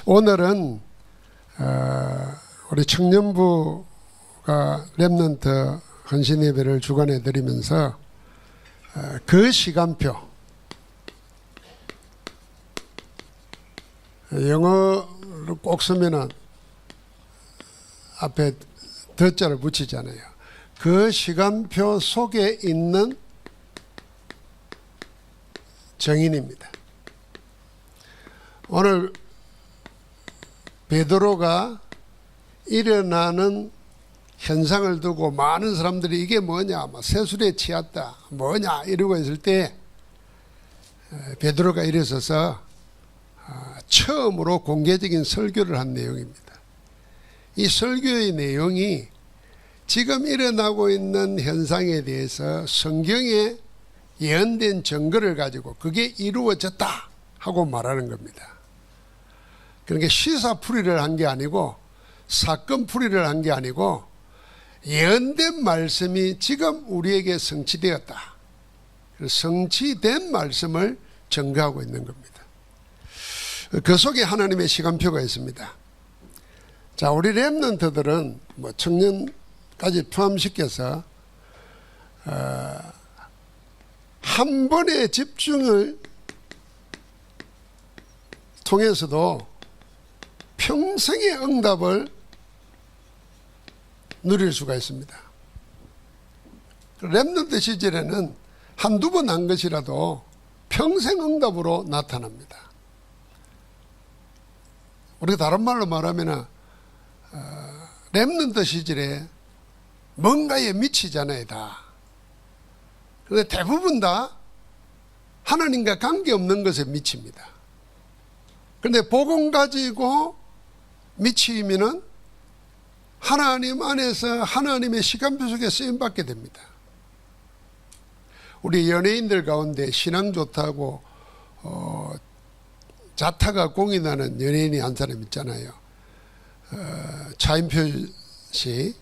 오늘은 우리 청년부가 렘넌트 헌신 예배를 주관해 드리면서 그 시간표, 영어로 꼭 쓰면은 앞에 더자를 붙이잖아요. 그 시간표 속에 있는 정인입니다. 오늘 베드로가 일어나는 현상을 두고 많은 사람들이 이게 뭐냐, 세술에 치였다, 뭐냐 이러고 있을 때 베드로가 일어서서 처음으로 공개적인 설교를 한 내용입니다. 이 설교의 내용이 지금 일어나고 있는 현상에 대해서 성경에 예언된 증거를 가지고 그게 이루어졌다 하고 말하는 겁니다. 그러니까 시사풀이를 한 게 아니고 사건풀이를 한 게 아니고 예언된 말씀이 지금 우리에게 성취되었다. 성취된 말씀을 증거하고 있는 겁니다. 그 속에 하나님의 시간표가 있습니다. 자, 우리 렘넌트들은 청년까지 포함시켜서 한 번의 집중을 통해서도 평생의 응답을 누릴 수가 있습니다. 렘넌트 시절에는 한두 번 한 것이라도 평생 응답으로 나타납니다. 우리가 다른 말로 말하면 렘넌트 시절에 뭔가에 미치잖아요, 다. 그런데 대부분 다 하나님과 관계없는 것에 미칩니다. 그런데 복음 가지고 미치면은 하나님 안에서 하나님의 시간표 속에 쓰임받게 됩니다. 우리 연예인들 가운데 신앙 좋다고 자타가 공인하는 연예인이 한 사람 있잖아요. 차인표 씨.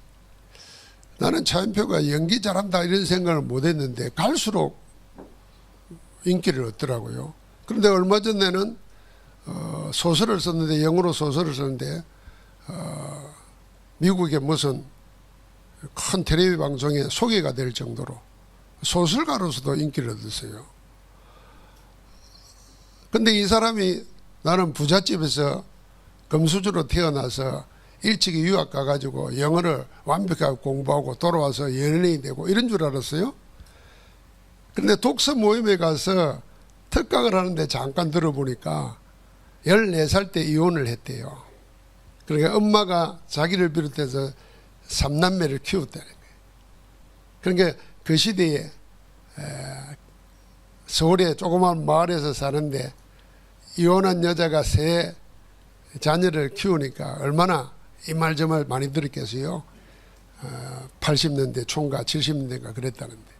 나는 차인표가 연기 잘한다 이런 생각을 못했는데 갈수록 인기를 얻더라고요. 그런데 얼마 전에는 소설을 썼는데, 영어로 소설을 썼는데 미국의 무슨 큰 텔레비전 방송에 소개가 될 정도로 소설가로서도 인기를 얻었어요. 근데 이 사람이 나는 부잣집에서 금수저로 태어나서 일찍이 유학 가가지고 영어를 완벽하게 공부하고 돌아와서 연예인이 되고 이런 줄 알았어요. 그런데 독서 모임에 가서 특강을 하는데 잠깐 들어보니까 14살 때 이혼을 했대요. 그러니까 엄마가 자기를 비롯해서 3남매를 키웠다는 거예요. 그러니까 그 시대에 서울의 조그마한 마을에서 사는데 이혼한 여자가 세 자녀를 키우니까 얼마나 이 말 저 말 많이 들었겠어요. 80년대 총각 70년대가 그랬다는데.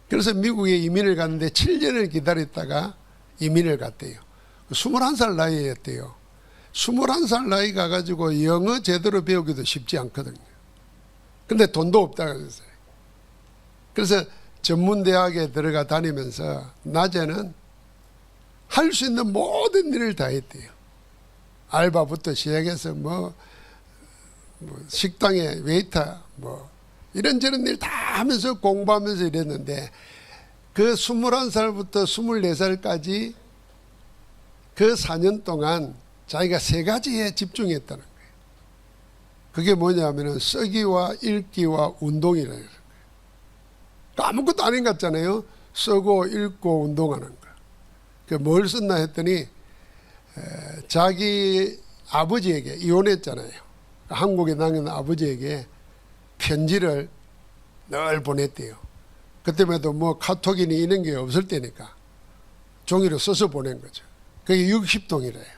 그래서 미국에 이민을 갔는데 7년을 기다렸다가 이민을 갔대요. 21살 나이였대요. 21살 나이 가가지고 영어 제대로 배우기도 쉽지 않거든요. 근데 돈도 없다 그랬어요. 그래서 전문대학에 들어가 다니면서 낮에는 할 수 있는 모든 일을 다 했대요. 알바부터 시작해서 식당에 웨이터 이런저런 일 다 하면서 공부하면서 이랬는데 그 21살부터 24살까지 그 4년 동안 자기가 3가지에 집중했다는 거예요. 그게 뭐냐면은 쓰기와 읽기와 운동이라는 거예요. 아무것도 아닌 것 같잖아요. 쓰고 읽고 운동하는 거. 뭘 썼나 했더니 자기 아버지에게 이혼했잖아요. 한국에 남은 아버지에게 편지를 늘 보냈대요. 그때마다 카톡이니 이런 게 없을 때니까 종이로 써서 보낸 거죠. 그게 60통이래요.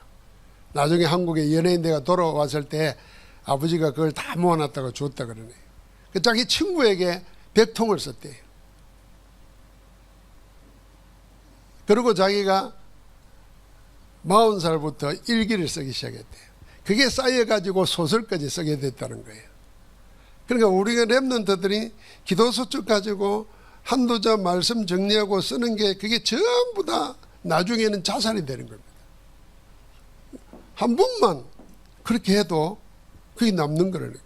나중에 한국에 연예인대가 돌아왔을 때 아버지가 그걸 다 모아놨다가 줬다 그러네요. 자기 친구에게 100통을 썼대요. 그리고 자기가 40살부터 일기를 쓰기 시작했대요. 그게 쌓여가지고 소설까지 쓰게 됐다는 거예요. 그러니까 우리가 렘넌트들이 기도서 쭉 가지고 한두 자 말씀 정리하고 쓰는 게 그게 전부 다 나중에는 자산이 되는 겁니다. 한 번만 그렇게 해도 그게 남는 거라니까요.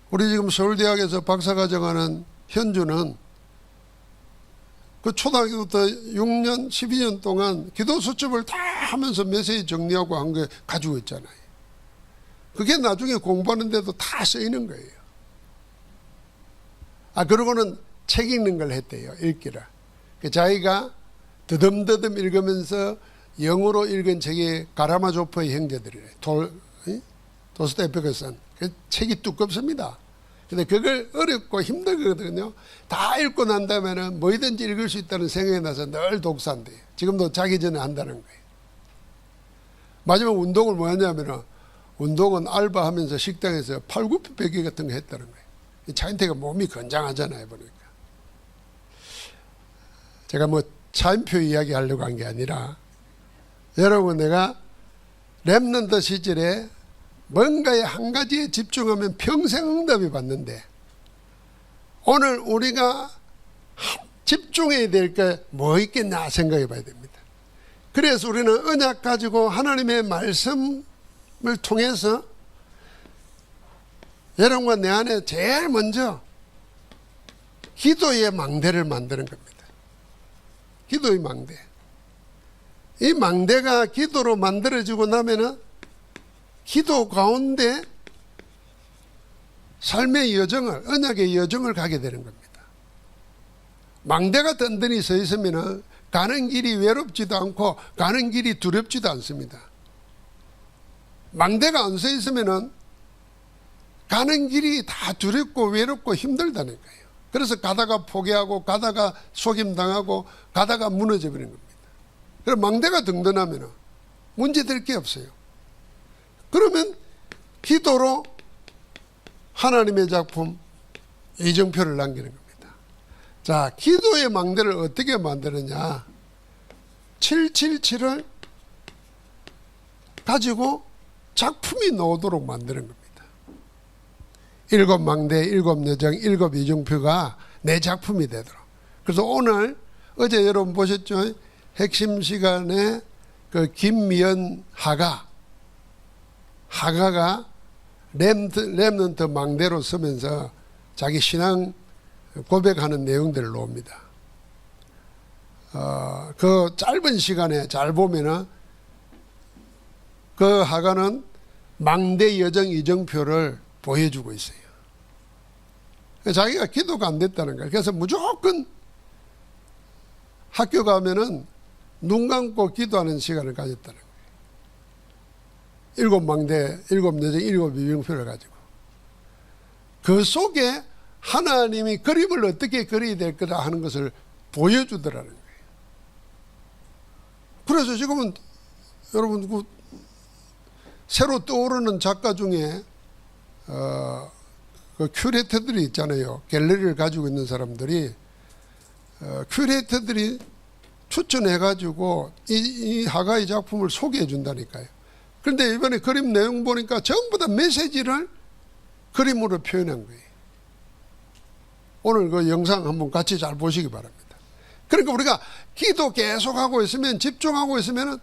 우리 지금 서울대학에서 박사과정하는 현주는 그 초등학교부터 6년, 12년 동안 기도 수첩을 다 하면서 메시지 정리하고 한 거 가지고 있잖아요. 그게 나중에 공부하는데도 다 쓰이는 거예요. 그러고는 책 읽는 걸 했대요. 읽기를. 자기가 더듬더듬 읽으면서 영어로 읽은 책이 가라마조프의 형제들이래. 도스토옙스키가 쓴. 그 책이 두껍습니다. 근데 그걸 어렵고 힘들거든요. 다 읽고 난 다음에는 뭐든지 읽을 수 있다는 생각이 나서 늘 독서한대요. 지금도 자기 전에 한다는 거예요. 마지막 운동을 뭐 했냐면은, 운동은 알바하면서 식당에서 팔굽혀펴기 같은 거 했다는 거예요. 차인태가 몸이 건장하잖아요, 보니까. 제가 뭐 차인표 이야기 하려고 한 게 아니라, 여러분, 내가 랩런트 시절에 뭔가에 한 가지에 집중하면 평생 응답이 받는데, 오늘 우리가 집중해야 될 게 뭐 있겠나 생각해 봐야 됩니다. 그래서 우리는 언약 가지고 하나님의 말씀을 통해서 여러분과 내 안에 제일 먼저 기도의 망대를 만드는 겁니다. 기도의 망대. 이 망대가 기도로 만들어지고 나면은 기도 가운데 삶의 여정을, 언약의 여정을 가게 되는 겁니다. 망대가 든든히 서 있으면 가는 길이 외롭지도 않고 가는 길이 두렵지도 않습니다. 망대가 안 서 있으면 가는 길이 다 두렵고 외롭고 힘들다는 거예요. 그래서 가다가 포기하고 가다가 속임당하고 가다가 무너져 버리는 겁니다. 그럼 망대가 든든하면 문제될 게 없어요. 그러면 기도로 하나님의 작품 이정표를 남기는 겁니다. 자, 기도의 망대를 어떻게 만드느냐. 777을 가지고 작품이 나오도록 만드는 겁니다. 7망대, 7여정, 7이정표가 내 작품이 되도록. 그래서 오늘, 어제 여러분 보셨죠? 핵심 시간에 그 김미연 하가가 렘넌트 망대로 서면서 자기 신앙 고백하는 내용들을 놓습니다. 그 짧은 시간에 잘 보면은 그 하가는 망대 여정 이정표를 보여주고 있어요. 자기가 기도가 안 됐다는 거예요. 그래서 무조건 학교 가면은 눈 감고 기도하는 시간을 가졌다는 거예요. 7망대, 7여정, 7이정표를 가지고. 그 속에 하나님이 그림을 어떻게 그려야 될 거다 하는 것을 보여주더라는 거예요. 그래서 지금은 여러분 그 새로 떠오르는 작가 중에 그 큐레이터들이 있잖아요. 갤러리를 가지고 있는 사람들이 큐레이터들이 추천해가지고 이 하가의 작품을 소개해 준다니까요. 그런데 이번에 그림 내용 보니까 전부 다 메시지를 그림으로 표현한 거예요. 오늘 그 영상 한번 같이 잘 보시기 바랍니다. 그러니까 우리가 기도 계속하고 있으면, 집중하고 있으면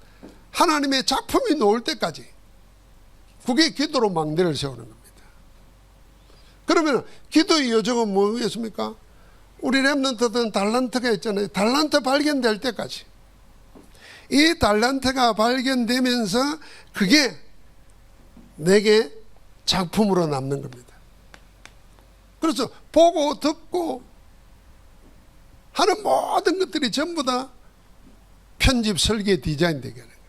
하나님의 작품이 나올 때까지, 그게 기도로 망대를 세우는 겁니다. 그러면 기도의 여정은 뭐겠습니까? 우리 렘넌트들은 달란트가 있잖아요. 달란트 발견될 때까지. 이 달란트가 발견되면서 그게 내게 작품으로 남는 겁니다. 그래서 보고 듣고 하는 모든 것들이 전부 다 편집, 설계, 디자인 되게 하는 거예요.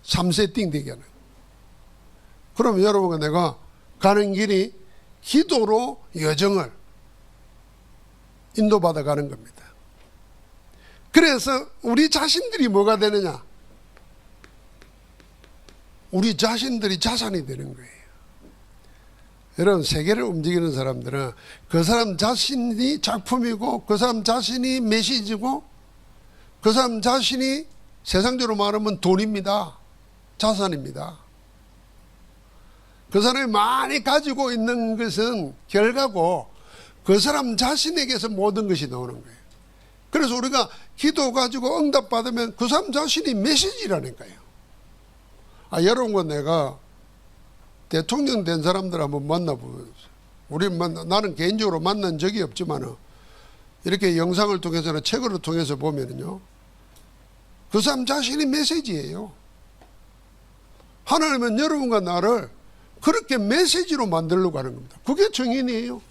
3세팅 되게 하는 거예요. 그러면 여러분과 내가 가는 길이 기도로 여정을 인도받아 가는 겁니다. 그래서 우리 자신들이 뭐가 되느냐? 우리 자신들이 자산이 되는 거예요. 여러분, 세계를 움직이는 사람들은 그 사람 자신이 작품이고, 그 사람 자신이 메시지고, 그 사람 자신이 세상적으로 말하면 돈입니다. 자산입니다. 그 사람이 많이 가지고 있는 것은 결과고, 그 사람 자신에게서 모든 것이 나오는 거예요. 그래서 우리가 기도 가지고 응답받으면 그 사람 자신이 메시지라니까요. 여러분과 내가 대통령 된 사람들 한번 만나보세요. 나는 개인적으로 만난 적이 없지만 이렇게 영상을 통해서나 책을 통해서 보면요, 그 사람 자신이 메시지예요. 하나님은 여러분과 나를 그렇게 메시지로 만들려고 하는 겁니다. 그게 정인이에요.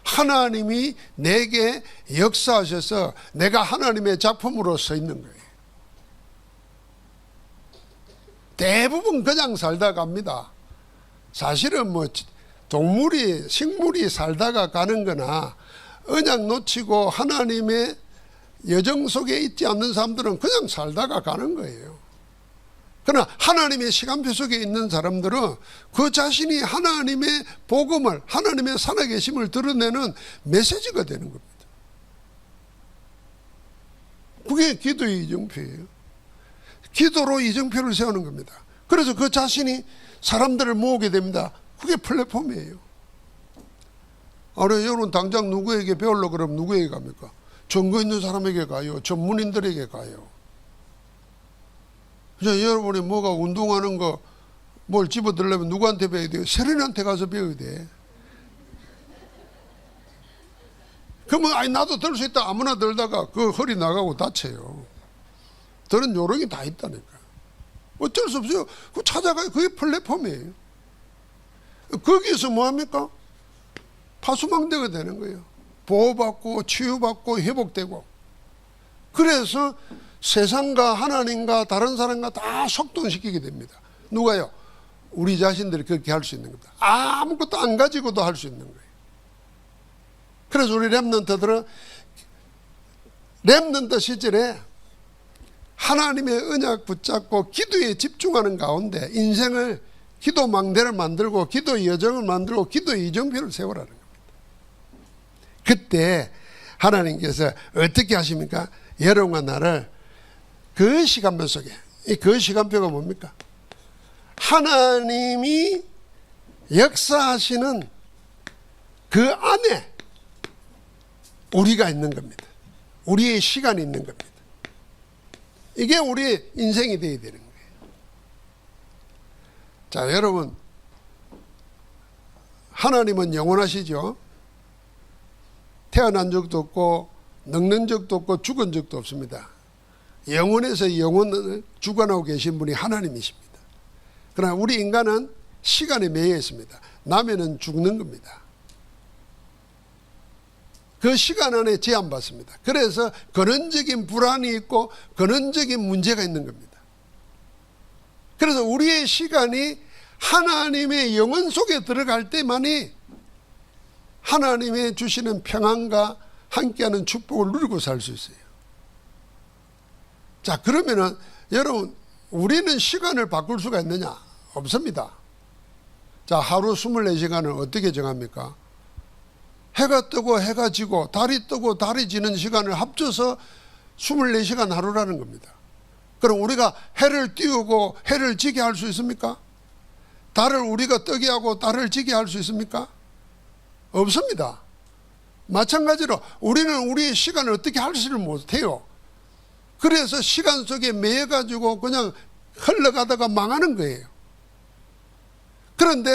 하나님이 내게 역사하셔서 내가 하나님의 작품으로 서 있는 거예요. 대부분 그냥 살다 갑니다. 사실은 동물이, 식물이 살다가 가는 거나 언약 놓치고 하나님의 여정 속에 있지 않는 사람들은 그냥 살다가 가는 거예요. 그러나 하나님의 시간표 속에 있는 사람들은 그 자신이 하나님의 복음을, 하나님의 살아계심을 드러내는 메시지가 되는 겁니다. 그게 기도의 이정표예요. 기도로 이정표를 세우는 겁니다. 그래서 그 자신이 사람들을 모으게 됩니다. 그게 플랫폼이에요. 여러분 당장 누구에게 배우려고 그러면 누구에게 갑니까? 전거 있는 사람에게 가요. 전문인들에게 가요. 여러분이 뭐가 운동하는 거 뭘 집어들려면 누구한테 배워야 돼요? 세련한테 가서 배워야 돼. 그러면 나도 들 수 있다 아무나 들다가 그 허리 나가고 다쳐요. 들은 요령이 다 있다니까. 어쩔 수 없어요. 그거 찾아가요. 그게 플랫폼이에요. 거기서 뭐합니까? 파수망대가 되는 거예요. 보호받고 치유받고 회복되고. 그래서 세상과 하나님과 다른 사람과 다 속동시키게 됩니다. 누가요? 우리 자신들이 그렇게 할 수 있는 겁니다. 아무것도 안 가지고도 할 수 있는 거예요. 그래서 우리 렘넌트들은 렘넌트 시절에 하나님의 언약 붙잡고 기도에 집중하는 가운데 인생을 기도 망대를 만들고 기도 여정을 만들고 기도 이정표를 세우라는 겁니다. 그때 하나님께서 어떻게 하십니까? 여러분과 나를 그 시간표 속에, 그 시간표가 뭡니까? 하나님이 역사하시는 그 안에 우리가 있는 겁니다. 우리의 시간이 있는 겁니다. 이게 우리의 인생이 되어야 되는 거예요. 자, 여러분, 하나님은 영원하시죠? 태어난 적도 없고 늙는 적도 없고 죽은 적도 없습니다. 영원에서 영원을 주관하고 계신 분이 하나님이십니다. 그러나 우리 인간은 시간에 매여 있습니다. 나면은 죽는 겁니다. 그 시간 안에 제한받습니다. 그래서 근원적인 불안이 있고 근원적인 문제가 있는 겁니다. 그래서 우리의 시간이 하나님의 영혼 속에 들어갈 때만이 하나님의 주시는 평안과 함께하는 축복을 누리고 살 수 있어요. 자, 그러면은 여러분, 우리는 시간을 바꿀 수가 있느냐? 없습니다. 자, 하루 24시간을 어떻게 정합니까? 해가 뜨고 해가 지고 달이 뜨고 달이 지는 시간을 합쳐서 24시간 하루라는 겁니다. 그럼 우리가 해를 띄우고 해를 지게 할 수 있습니까? 달을 우리가 뜨게 하고 달을 지게 할 수 있습니까? 없습니다. 마찬가지로 우리는 우리의 시간을 어떻게 하지를 못해요. 그래서 시간 속에 매여가지고 그냥 흘러가다가 망하는 거예요. 그런데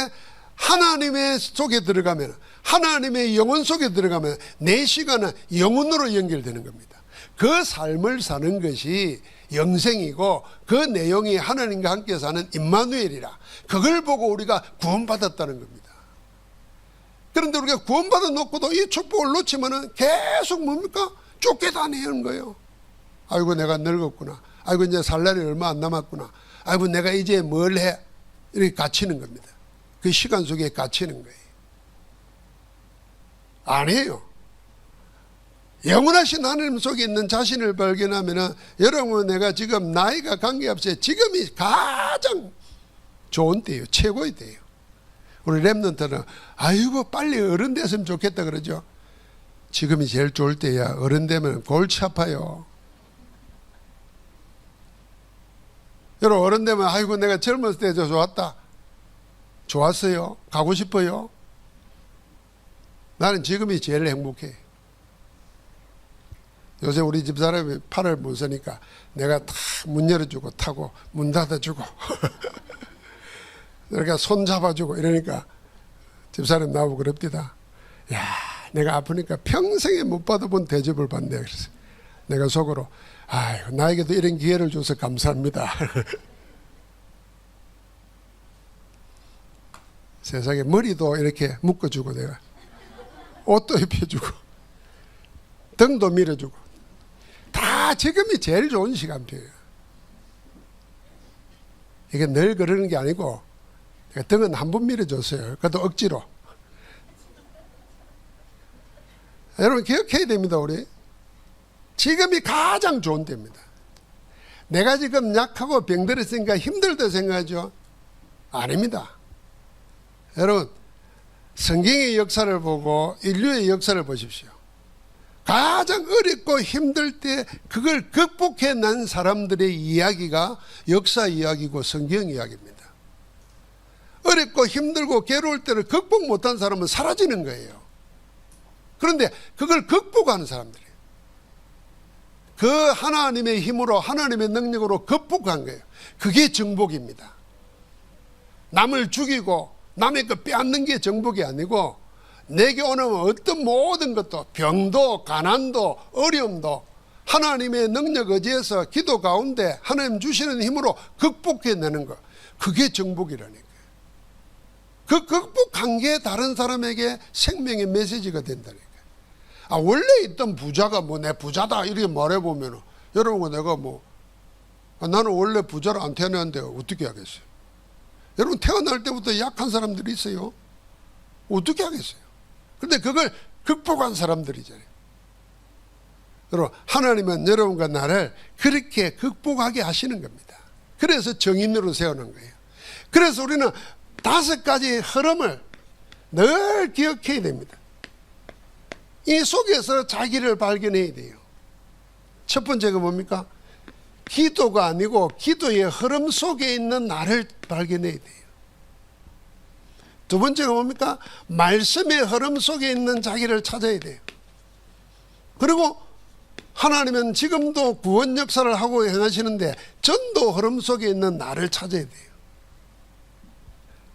하나님의 속에 들어가면, 하나님의 영혼 속에 들어가면 내 시간은 영혼으로 연결되는 겁니다. 그 삶을 사는 것이 영생이고 그 내용이 하나님과 함께 사는 임마누엘이라, 그걸 보고 우리가 구원받았다는 겁니다. 그런데 우리가 구원받아 놓고도 이 축복을 놓치면 계속 뭡니까? 쫓겨다니는 거예요. 아이고 내가 늙었구나. 아이고 이제 살 날이 얼마 안 남았구나. 아이고 내가 이제 뭘 해. 이렇게 갇히는 겁니다. 그 시간 속에 갇히는 거예요. 아니에요. 영원하신 하나님 속에 있는 자신을 발견하면 여러분, 내가 지금 나이가 관계없이 지금이 가장 좋은 때예요. 최고의 때예요. 우리 렘넌트는 아이고 빨리 어른 됐으면 좋겠다 그러죠. 지금이 제일 좋을 때야. 어른 되면 골치 아파요. 여러분, 어른 되면 아이고 내가 젊었을 때 좋았다. 좋았어요? 가고 싶어요? 나는 지금이 제일 행복해. 요새 우리 집사람이 팔을 못 서니까 내가 다 문 열어주고 타고 문 닫아주고 그러니까 손 잡아주고 이러니까 집사람 나오고 그럽니다. 야, 내가 아프니까 평생에 못 받아본 대접을 받네. 그래서 내가 속으로 아이고, 나에게도 이런 기회를 줘서 감사합니다. 세상에 머리도 이렇게 묶어주고 내가 옷도 입혀주고 등도 밀어주고 다 지금이 제일 좋은 시간표예요. 이게 늘 그러는 게 아니고 등은 한 번 밀어줬어요. 그것도 억지로. 여러분 기억해야 됩니다. 우리 지금이 가장 좋은 때입니다. 내가 지금 약하고 병들었으니까 힘들다 생각하죠? 아닙니다. 여러분 성경의 역사를 보고 인류의 역사를 보십시오. 가장 어렵고 힘들 때 그걸 극복해낸 사람들의 이야기가 역사 이야기고 성경 이야기입니다. 어렵고 힘들고 괴로울 때를 극복 못한 사람은 사라지는 거예요. 그런데 그걸 극복하는 사람들이에요. 그 하나님의 힘으로 하나님의 능력으로 극복한 거예요. 그게 정복입니다. 남을 죽이고 남의 것 빼앗는 게 정복이 아니고 내게 오는 어떤 모든 것도 병도 가난도 어려움도 하나님의 능력 의지에서 기도 가운데 하나님 주시는 힘으로 극복해내는 것, 그게 정복이라니까요. 그 극복한 게 다른 사람에게 생명의 메시지가 된다니까요. 아, 원래 있던 부자가 뭐 내 부자다 이렇게 말해보면 여러분 내가 나는 원래 부자로 안 태어났는데 어떻게 하겠어요? 여러분 태어날 때부터 약한 사람들이 있어요. 어떻게 하겠어요? 근데 그걸 극복한 사람들이잖아요. 여러분 하나님은 여러분과 나를 그렇게 극복하게 하시는 겁니다. 그래서 정인으로 세우는 거예요. 그래서 우리는 5가지 흐름을 늘 기억해야 됩니다. 이 속에서 자기를 발견해야 돼요. 첫 번째가 뭡니까? 기도가 아니고 기도의 흐름 속에 있는 나를 발견해야 돼요. 두 번째가 뭡니까? 말씀의 흐름 속에 있는 자기를 찾아야 돼요. 그리고 하나님은 지금도 구원 역사를 하고 행하시는데 전도 흐름 속에 있는 나를 찾아야 돼요.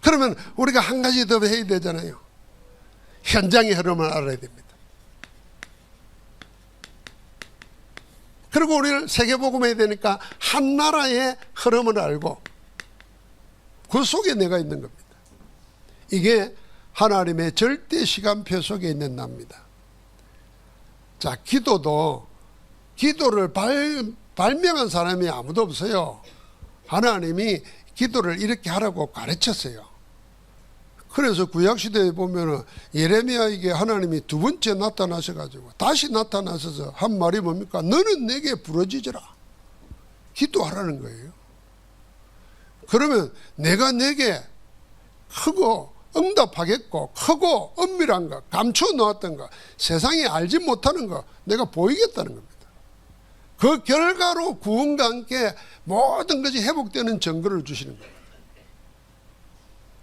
그러면 우리가 한 가지 더 해야 되잖아요. 현장의 흐름을 알아야 됩니다. 그리고 우리는 세계복음해야 되니까 한 나라의 흐름을 알고 그 속에 내가 있는 겁니다. 이게 하나님의 절대 시간표 속에 있는 나입니다. 자, 기도를 발명한 사람이 아무도 없어요. 하나님이 기도를 이렇게 하라고 가르쳤어요. 그래서 구약시대에 보면은 예레미야에게 하나님이 2번째 나타나셔가지고 다시 나타나셔서 한 말이 뭡니까? 너는 내게 부르짖으라. 기도하라는 거예요. 그러면 내가 내게 크고 응답하겠고 크고 엄밀한 거, 감춰 놓았던 거, 세상이 알지 못하는 거 내가 보이겠다는 겁니다. 그 결과로 구원과 함께 모든 것이 회복되는 증거를 주시는 겁니다.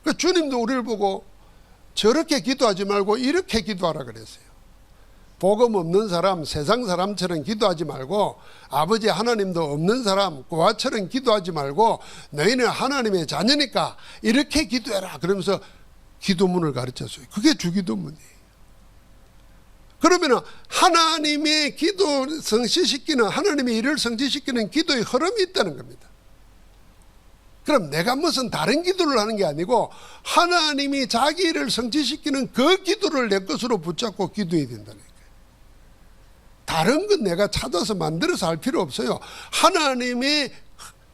그러니까 주님도 우리를 보고 저렇게 기도하지 말고 이렇게 기도하라 그랬어요. 복음 없는 사람, 세상 사람처럼 기도하지 말고 아버지 하나님도 없는 사람, 고아처럼 기도하지 말고 너희는 하나님의 자녀니까 이렇게 기도해라 그러면서 기도문을 가르쳤어요. 그게 주기도문이에요. 그러면 하나님의 기도 성취시키는, 하나님의 일을 성취시키는 기도의 흐름이 있다는 겁니다. 그럼 내가 무슨 다른 기도를 하는 게 아니고 하나님이 자기 일을 성취시키는 그 기도를 내 것으로 붙잡고 기도해야 된다는 거예요. 다른 건 내가 찾아서 만들어서 할 필요 없어요. 하나님이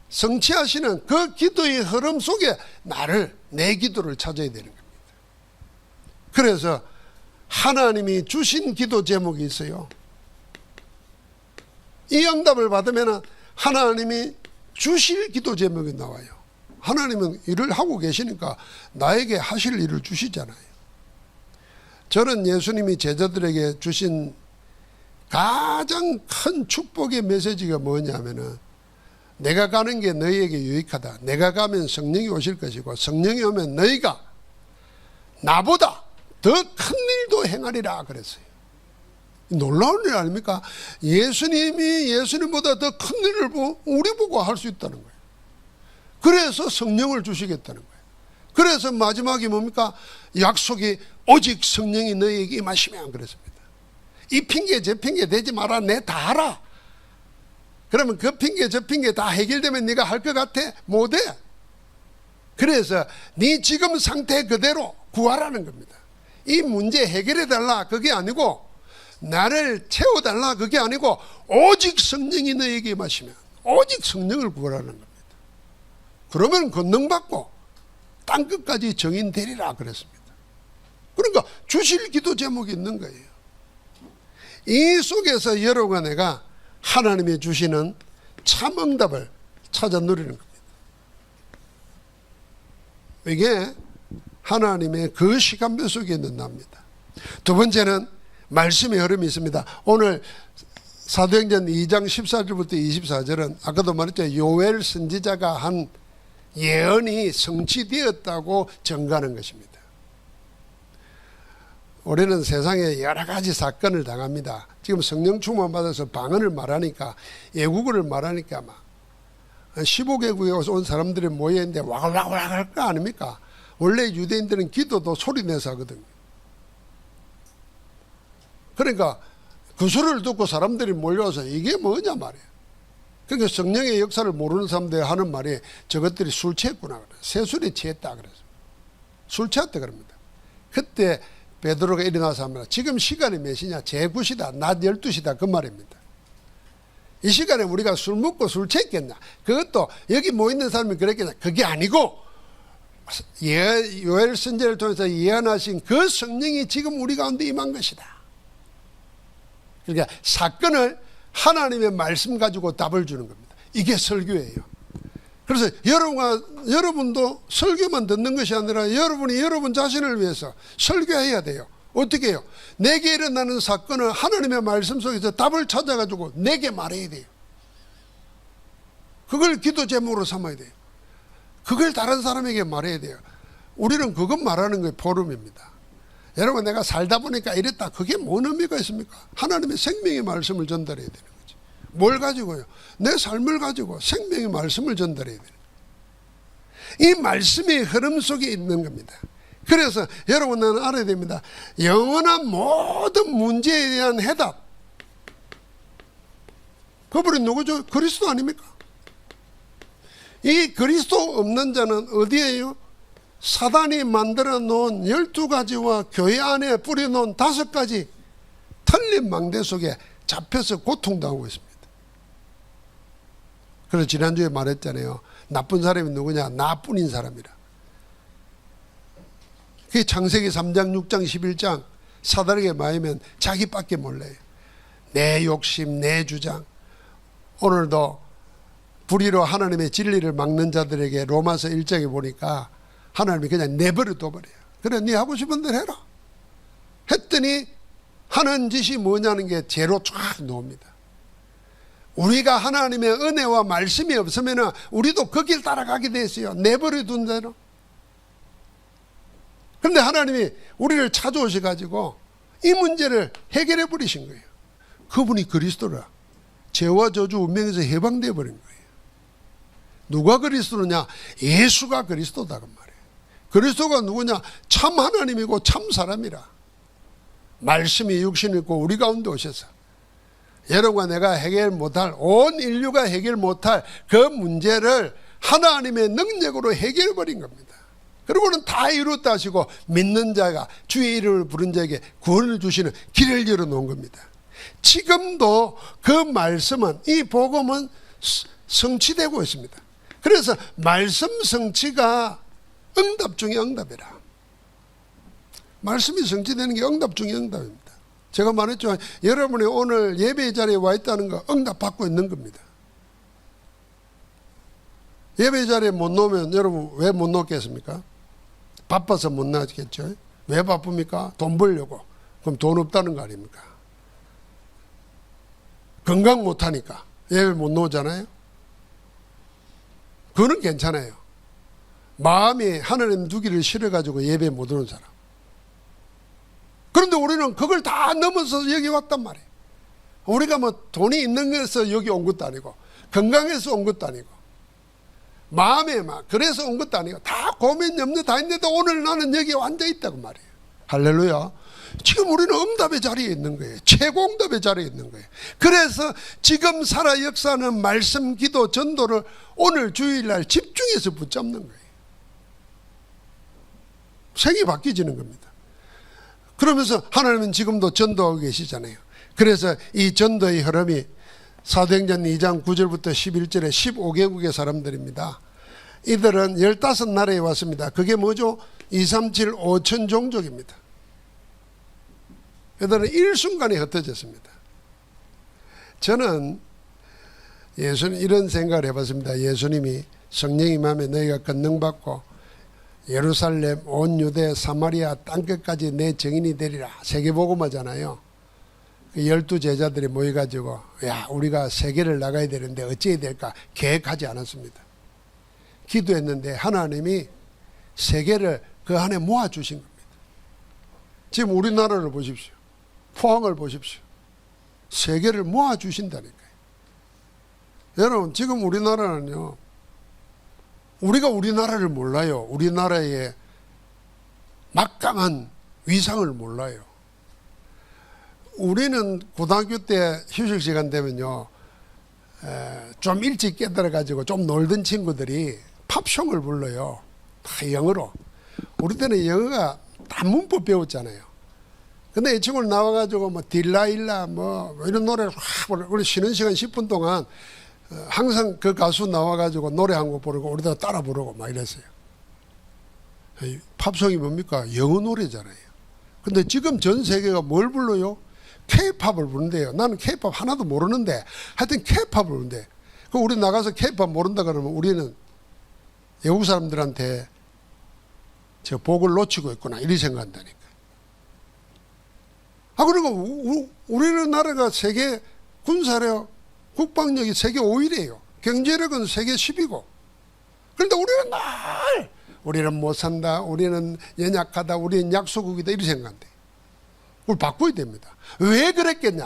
성취하시는 그 기도의 흐름 속에 내 기도를 찾아야 되는 겁니다. 그래서 하나님이 주신 기도 제목이 있어요. 이 응답을 받으면 하나님이 주실 기도 제목이 나와요. 하나님은 일을 하고 계시니까 나에게 하실 일을 주시잖아요. 저는 예수님이 제자들에게 주신 가장 큰 축복의 메시지가 뭐냐면은 내가 가는 게 너희에게 유익하다. 내가 가면 성령이 오실 것이고 성령이 오면 너희가 나보다 더 큰 일도 행하리라 그랬어요. 놀라운 일 아닙니까? 예수님이 예수님보다 더 큰 일을 우리 보고 할 수 있다는 거예요. 그래서 성령을 주시겠다는 거예요. 그래서 마지막이 뭡니까? 약속이 오직 성령이 너희에게 임하시면 그랬습니다. 이 핑계 저 핑계 대지 마라. 내 다 알아. 그러면 그 핑계 저 핑계 다 해결되면 네가 할 것 같아? 못해. 그래서 네 지금 상태 그대로 구하라는 겁니다. 이 문제 해결해달라 그게 아니고, 나를 채워달라 그게 아니고, 오직 성령이 너에게 임하시면 오직 성령을 구하라는 겁니다. 그러면 권능받고 땅끝까지 정인되리라 그랬습니다. 그러니까 주실 기도 제목이 있는 거예요. 이 속에서 여러분과 내가 하나님이 주시는 참 응답을 찾아 누리는 겁니다. 이게 하나님의 그 시간표 속에 있는 납니다. 두 번째는 말씀의 흐름이 있습니다. 오늘 사도행전 2장 14절부터 24절은 아까도 말했죠. 요엘 선지자가 한 예언이 성취되었다고 증가하는 것입니다. 우리는 세상에 여러 가지 사건을 당합니다. 지금 성령 충만 받아서 방언을 말하니까, 외국어를 말하니까 막 15개국에 온 사람들이 모여있는데 와글와글 할 거 아닙니까? 원래 유대인들은 기도도 소리 내서 하거든요. 그러니까 그 소리를 듣고 사람들이 몰려와서 이게 뭐냐 말이에요. 그러니까 성령의 역사를 모르는 사람들이 하는 말이 저것들이 술 취했구나 그래요. 새술에 취했다 그래서. 술 취했다 그럽니다. 그때 베드로가 일어나서 합니다. 지금 시간이 몇 시냐? 제9시다. 낮 12시다. 그 말입니다. 이 시간에 우리가 술 먹고 술 취했겠냐? 그것도 여기 모여있는 사람이 그랬겠냐? 그게 아니고 요엘 선지자를 통해서 예언하신 그 성령이 지금 우리 가운데 임한 것이다. 그러니까 사건을 하나님의 말씀 가지고 답을 주는 겁니다. 이게 설교예요. 그래서 여러분도 설교만 듣는 것이 아니라 여러분이 여러분 자신을 위해서 설교해야 돼요. 어떻게 해요? 내게 일어나는 사건을 하나님의 말씀 속에서 답을 찾아가지고 내게 말해야 돼요. 그걸 기도 제목으로 삼아야 돼요. 그걸 다른 사람에게 말해야 돼요. 우리는 그것 말하는 게 포럼입니다. 여러분, 내가 살다 보니까 이랬다. 그게 뭔 의미가 있습니까? 하나님의 생명의 말씀을 전달해야 되는 거지. 뭘 가지고요? 내 삶을 가지고 생명의 말씀을 전달해야 되는 거예요. 이 말씀의 흐름 속에 있는 겁니다. 그래서 여러분은 알아야 됩니다. 영원한 모든 문제에 대한 해답. 그분이 누구죠? 그리스도 아닙니까? 이 그리스도 없는 자는 어디에요? 사단이 만들어 놓은 12가지와 교회 안에 뿌려놓은 5가지 틀린 망대 속에 잡혀서 고통당하고 있습니다. 그래서 지난주에 말했잖아요. 나쁜 사람이 누구냐? 나뿐인 사람이라. 그게 창세기 3장, 6장, 11장 사단에게 말하면 자기밖에 몰라요. 내 욕심, 내 주장. 오늘도 불의로 하나님의 진리를 막는 자들에게 로마서 1장에 보니까 하나님이 그냥 내버려 둬버려요. 그래, 네 하고 싶은 대로 해라. 했더니 하는 짓이 뭐냐는 게 죄로 쫙 놓습니다. 우리가 하나님의 은혜와 말씀이 없으면 우리도 그 길 따라가게 돼 있어요. 내버려 둔 대로. 그런데 하나님이 우리를 찾아오셔가지고 이 문제를 해결해 버리신 거예요. 그분이 그리스도라. 죄와 저주 운명에서 해방되어 버린 거예요. 누가 그리스도냐? 예수가 그리스도다 그 말이에요. 그리스도가 누구냐? 참 하나님이고 참 사람이라. 말씀이 육신을 입고 우리 가운데 오셔서 여러분과 내가 해결 못할, 온 인류가 해결 못할 그 문제를 하나님의 능력으로 해결해 버린 겁니다. 그리고는 다 이루었다 하시고 믿는 자가 주의 이름을 부른 자에게 구원을 주시는 길을 열어놓은 겁니다. 지금도 그 말씀은, 이 복음은 성취되고 있습니다. 그래서 말씀 성취가 응답 중에 응답이라. 말씀이 성취되는 게 응답 중에 응답입니다. 제가 말했죠. 여러분이 오늘 예배 자리에 와 있다는 거 응답 받고 있는 겁니다. 예배 자리에 못 놓으면 여러분 왜 못 놓겠습니까? 바빠서 못 나겠죠. 왜 바쁩니까? 돈 벌려고. 그럼 돈 없다는 거 아닙니까? 건강 못하니까 예배 못 놓잖아요. 그거는 괜찮아요. 마음이 하나님 두기를 싫어가지고 예배 못 오는 사람. 그런데 우리는 그걸 다 넘어서 여기 왔단 말이에요. 우리가 뭐 돈이 있는 것에서 여기 온 것도 아니고 건강해서 온 것도 아니고 마음에 막 그래서 온 것도 아니고 다 고민 염려 다 했는데 오늘 나는 여기에 앉아 있다고 말이에요. 할렐루야. 지금 우리는 응답의 자리에 있는 거예요. 최고 응답의 자리에 있는 거예요. 그래서 지금 살아 역사하는 말씀, 기도, 전도를 오늘 주일날 집중해서 붙잡는 거예요. 생이 바뀌어지는 겁니다. 그러면서 하나님은 지금도 전도하고 계시잖아요. 그래서 이 전도의 흐름이 사도행전 2장 9절부터 11절에 15개국의 사람들입니다. 이들은 15나라에 왔습니다. 그게 뭐죠? 237 5천 종족입니다. 이들은 일순간에 흩어졌습니다. 저는 예수님 이런 생각을 해봤습니다. 예수님이 성령이 임하면 너희가 권능받고 예루살렘 온 유대 사마리아 땅끝까지 내 증인이 되리라. 세계복음화잖아요. 12 제자들이 모여가지고 야 우리가 세계를 나가야 되는데 어찌해야 될까 계획하지 않았습니다. 기도했는데 하나님이 세계를 그 안에 모아주신 겁니다. 지금 우리나라를 보십시오. 포항을 보십시오. 세계를 모아주신다니까요. 여러분 지금 우리나라는요. 우리가 우리나라를 몰라요. 우리나라의 막강한 위상을 몰라요. 우리는 고등학교 때 휴식 시간 되면요. 좀 일찍 깨달아가지고 좀 놀던 친구들이 팝송을 불러요. 다 영어로. 우리 때는 영어가 다 문법 배웠잖아요. 근데 이 친구는 나와가지고 뭐 딜라일라 뭐 이런 노래를 확 부르고 우리 쉬는 시간 10분 동안 항상 그 가수 나와가지고 노래 한 곡 부르고 우리도 따라 부르고 막 이랬어요. 팝송이 뭡니까? 영어 노래잖아요. 근데 지금 전 세계가 뭘 불러요? K-팝을 부른대요. 나는 K-팝 하나도 모르는데 하여튼 K-팝을 부른대. 그럼 우리 나가서 K-팝 모른다 그러면 우리는 외국 사람들한테 저 복을 놓치고 있구나 이렇게 생각한다니까. 그리고 우리나라가 세계 군사력 국방력이 세계 5위래요. 경제력은 세계 10위고. 그런데 우리는 못 산다. 우리는 연약하다. 우리는 약소국이다. 이렇게 생각한대. 우리 바꿔야 됩니다. 왜 그랬겠냐?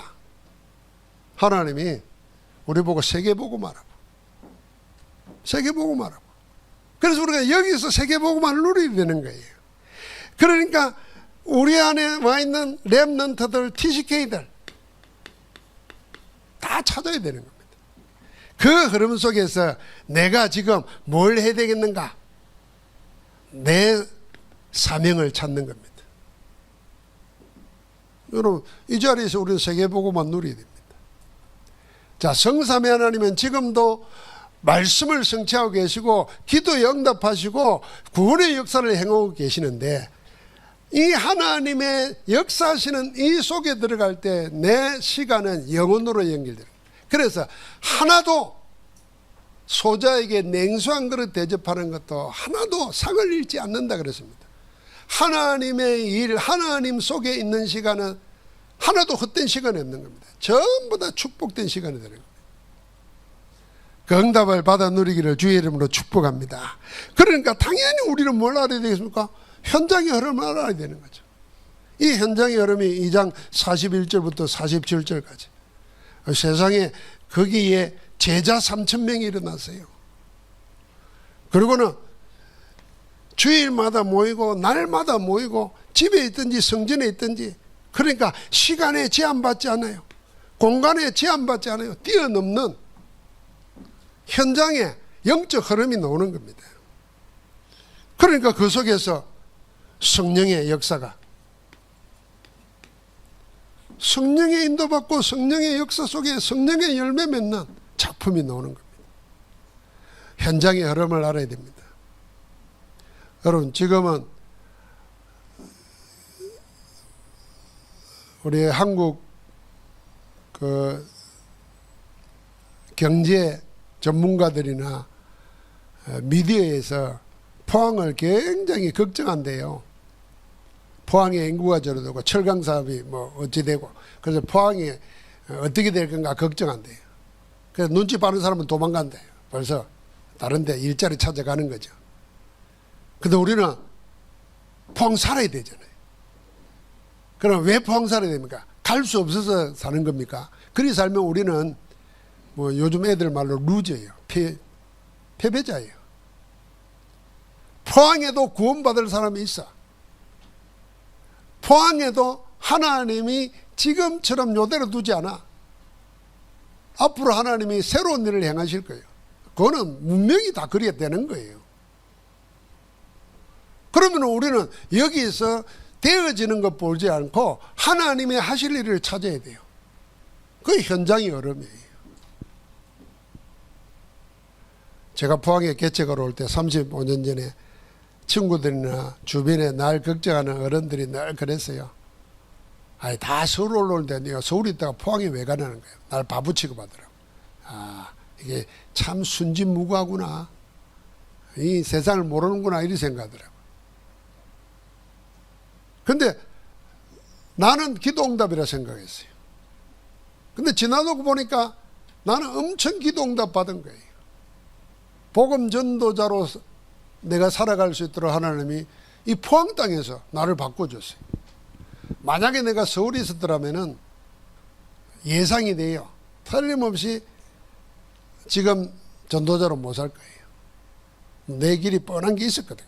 하나님이 우리 보고 세계 보고 말하고. 세계 보고 말하고. 그래서 우리가 여기서 세계 보고만 누려야 되는 거예요. 그러니까 우리 안에 와 있는 렘넌트들, TCK들 다 찾아야 되는 겁니다. 그 흐름 속에서 내가 지금 뭘 해야 되겠는가? 내 사명을 찾는 겁니다. 여러분 이 자리에서 우리는 세계보고만 누려야 됩니다. 자, 성삼위 하나님은 지금도 말씀을 성취하고 계시고 기도에 응답하시고 구원의 역사를 행하고 계시는데 이 하나님의 역사하시는 이 속에 들어갈 때 내 시간은 영혼으로 연결됩니다. 그래서 하나도 소자에게 냉수한 그릇 대접하는 것도 하나도 상을 잃지 않는다 그랬습니다. 하나님의 일, 하나님 속에 있는 시간은 하나도 헛된 시간이 없는 겁니다. 전부 다 축복된 시간이 되는 겁니다. 그 응답을 받아 누리기를 주의 이름으로 축복합니다. 그러니까 당연히 우리는 뭘 알아야 되겠습니까? 현장의 흐름을 알아야 되는 거죠. 이 현장의 흐름이 2장 41절부터 47절까지 세상에 거기에 제자 3,000명이 일어났어요. 그리고는 주일마다 모이고 날마다 모이고 집에 있든지 성전에 있든지 그러니까 시간에 제한받지 않아요. 공간에 제한받지 않아요. 뛰어넘는 현장에 영적 흐름이 나오는 겁니다. 그러니까 그 속에서 성령의 역사가 성령의 인도받고 성령의 역사 속에 성령의 열매 맺는 작품이 나오는 겁니다. 현장의 흐름을 알아야 됩니다. 여러분 지금은 우리 한국 그 경제 전문가들이나 미디어에서 포항을 굉장히 걱정한대요. 포항의 인구가 줄어들고 철강 사업이 뭐 어찌 되고 그래서 포항이 어떻게 될 건가 걱정한대요. 그래서 눈치 빠른 사람은 도망간대요. 벌써 다른 데 일자리 찾아가는 거죠. 근데 우리는 포항 살아야 되잖아요. 그럼 왜 포항 살아야 됩니까? 갈 수 없어서 사는 겁니까? 그리 살면 우리는 뭐 요즘 애들 말로 루저예요. 패배자예요. 포항에도 구원받을 사람이 있어. 포항에도 하나님이 지금처럼 요대로 두지 않아. 앞으로 하나님이 새로운 일을 행하실 거예요. 그거는 분명히 다 그렇게 되는 거예요. 그러면 우리는 여기서 되어지는 것 보지 않고 하나님이 하실 일을 찾아야 돼요. 그게 현장의 얼음이에요. 제가 포항에 개척을 올 때 35년 전에 친구들이나 주변에 날 걱정하는 어른들이 늘 그랬어요. 아니, 다 서울 올라오는데 네가 서울에 있다가 포항에 왜 가냐는 거예요. 날 바보 취급하더라고. 아, 이게 참 순진무구하구나. 이 세상을 모르는구나 이렇게 생각하더라고. 근데 나는 기도응답이라 생각했어요. 근데 지나고 보니까 나는 엄청 기도응답 받은 거예요. 복음 전도자로 내가 살아갈 수 있도록 하나님이 이 포항 땅에서 나를 바꿔줬어요. 만약에 내가 서울에 있었더라면 예상이 돼요. 틀림없이 지금 전도자로 못 살 거예요. 내 길이 뻔한 게 있었거든.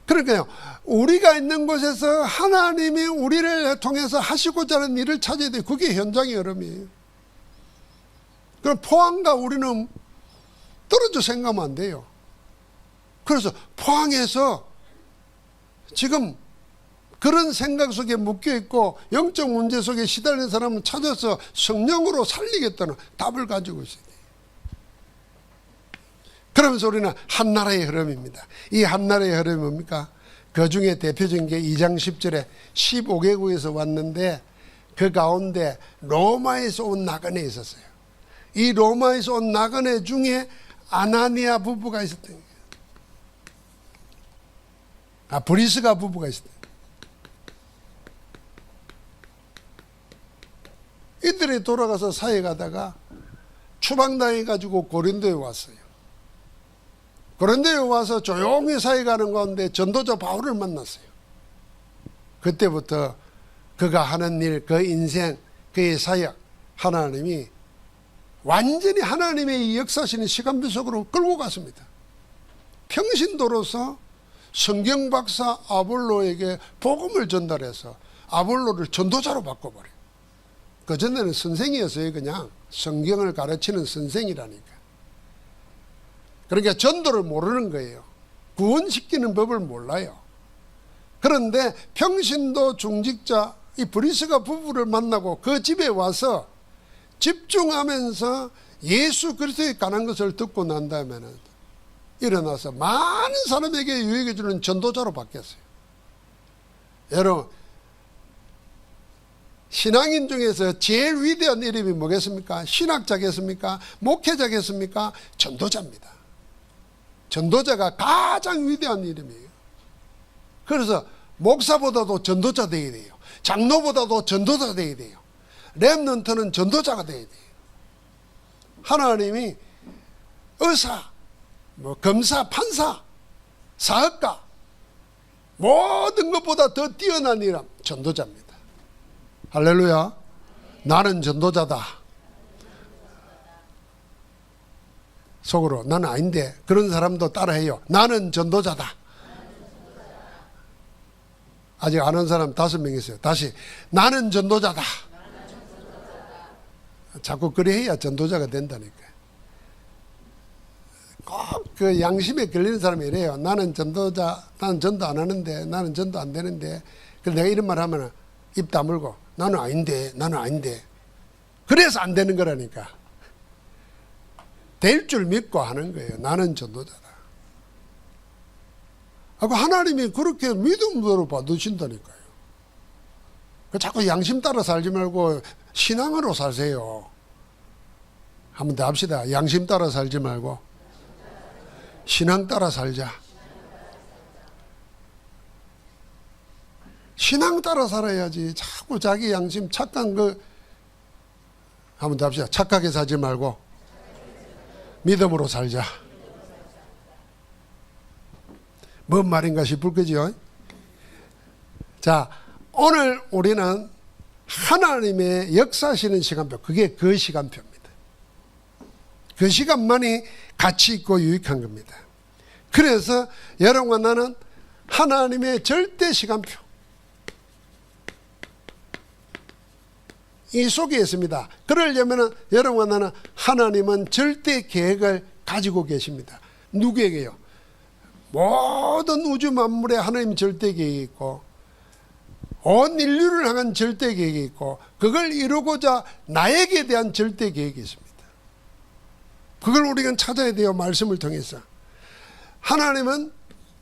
그러니까요, 우리가 있는 곳에서 하나님이 우리를 통해서 하시고자 하는 일을 찾아야 돼요. 그게 현장의 얼음이에요. 그럼 포항과 우리는 떨어져 생각하면 안 돼요. 그래서 포항에서 지금 그런 생각 속에 묶여있고 영적 문제 속에 시달리는 사람을 찾아서 성령으로 살리겠다는 답을 가지고 있어요. 그러면서 우리는 한나라의 흐름입니다. 이 한나라의 흐름이 뭡니까? 그 중에 대표적인 게 2장 10절에 15개국에서 왔는데 그 가운데 로마에서 온 나그네 있었어요. 이 로마에서 온 나그네 중에 아나니아 부부가 있었던 거예요. 브리스가 부부가 있었던 거예요. 이들이 돌아가서 사회 가다가 추방당해가지고 고린도에 왔어요. 고린도에 와서 조용히 사회 가는 가운데 전도자 바울을 만났어요. 그때부터 그가 하는 일, 그 인생, 그의 사역, 하나님이 완전히 하나님의 역사하시는 시간표 속으로 끌고 갔습니다. 평신도로서 성경박사 아볼로에게 복음을 전달해서 아볼로를 전도자로 바꿔버려요. 그전에는 선생이었어요. 그냥 성경을 가르치는 선생이라니까. 그러니까 전도를 모르는 거예요. 구원시키는 법을 몰라요. 그런데 평신도 중직자 이 브리스가 부부를 만나고 그 집에 와서 집중하면서 예수 그리스도에 관한 것을 듣고 난 다음에는 일어나서 많은 사람에게 유익해 주는 전도자로 바뀌었어요. 여러분, 신앙인 중에서 제일 위대한 이름이 뭐겠습니까? 신학자겠습니까? 목회자겠습니까? 전도자입니다. 전도자가 가장 위대한 이름이에요. 그래서 목사보다도 전도자 되어야 돼요. 장로보다도 전도자 되어야 돼요. 렘넌트는 전도자가 되어야 돼요. 하나님이 의사, 검사, 판사, 사학가 모든 것보다 더 뛰어난 이름 전도자입니다. 할렐루야. 나는 전도자다. 속으로 나는 아닌데 그런 사람도 따라해요. 나는 전도자다. 아직 아는 사람 5명 있어요. 다시 나는 전도자다. 자꾸 그래 해야 전도자가 된다니까. 꼭 그 양심에 걸리는 사람이 이래요. 나는 전도자, 나는 전도 안 하는데, 나는 전도 안 되는데. 그래서 내가 이런 말 하면 입 다물고 나는 아닌데, 나는 아닌데. 그래서 안 되는 거라니까. 될 줄 믿고 하는 거예요. 나는 전도자다. 하나님이 그렇게 믿음으로 받으신다니까요. 자꾸 양심 따라 살지 말고 신앙으로 사세요. 한번 더 합시다. 양심 따라 살지 말고 신앙 따라 살자. 신앙 따라 살아야지. 자꾸 자기 양심 착한 거 한번 더 합시다. 착하게 살지 말고 믿음으로 살자. 뭔 말인가 싶을 거죠. 자, 오늘 우리는 하나님의 역사하시는 시간표, 그게 그 시간표입니다. 그 시간만이 가치 있고 유익한 겁니다. 그래서 여러분과 나는 하나님의 절대 시간표 이 속에 있습니다. 그러려면 여러분과 나는 하나님은 절대 계획을 가지고 계십니다. 누구에게요? 모든 우주 만물에 하나님 절대 계획이 있고 온 인류를 향한 절대 계획이 있고 그걸 이루고자 나에게 대한 절대 계획이 있습니다. 그걸 우리가 찾아야 돼요. 말씀을 통해서. 하나님은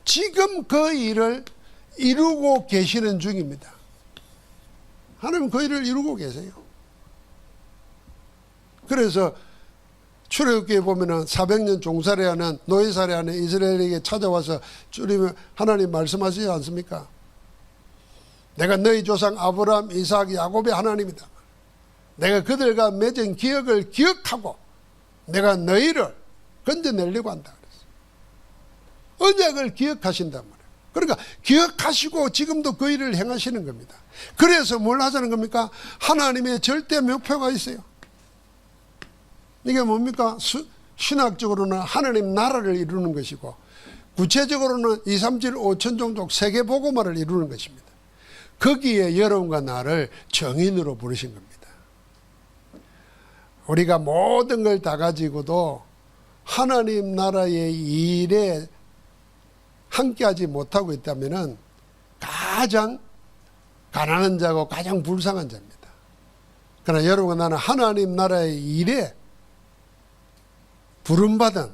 지금 그 일을 이루고 계시는 중입니다. 하나님은 그 일을 이루고 계세요. 그래서 출애굽기에 보면은 400년 종살이하는 노예살이하는 이스라엘에게 찾아와서 주님은 하나님 말씀하시지 않습니까? 내가 너희 조상 아브라함, 이삭, 야곱의 하나님이다. 내가 그들과 맺은 기억을 기억하고 내가 너희를 건져내려고 한다. 언약을 기억하신단 말이에요. 그러니까 기억하시고 지금도 그 일을 행하시는 겁니다. 그래서 뭘 하자는 겁니까? 하나님의 절대 목표가 있어요. 이게 뭡니까? 신학적으로는 하나님 나라를 이루는 것이고 구체적으로는 2, 3, 7, 5천 종족 세계 복음화를 이루는 것입니다. 거기에 여러분과 나를 정인으로 부르신 겁니다. 우리가 모든 걸 다 가지고도 하나님 나라의 일에 함께하지 못하고 있다면 가장 가난한 자고 가장 불쌍한 자입니다. 그러나 여러분과 나는 하나님 나라의 일에 부름받은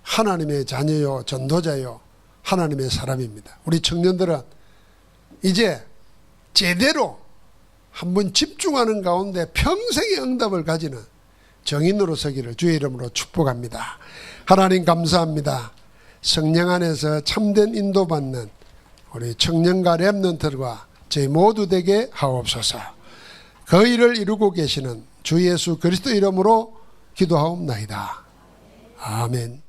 하나님의 자녀요 전도자요 하나님의 사람입니다. 우리 청년들은 이제 제대로 한번 집중하는 가운데 평생의 응답을 가지는 정인으로 서기를 주의 이름으로 축복합니다. 하나님 감사합니다. 성령 안에서 참된 인도받는 우리 청년과 렘넌트들과 저희 모두 되게 하옵소서. 그 일을 이루고 계시는 주 예수 그리스도 이름으로 기도하옵나이다. 아멘.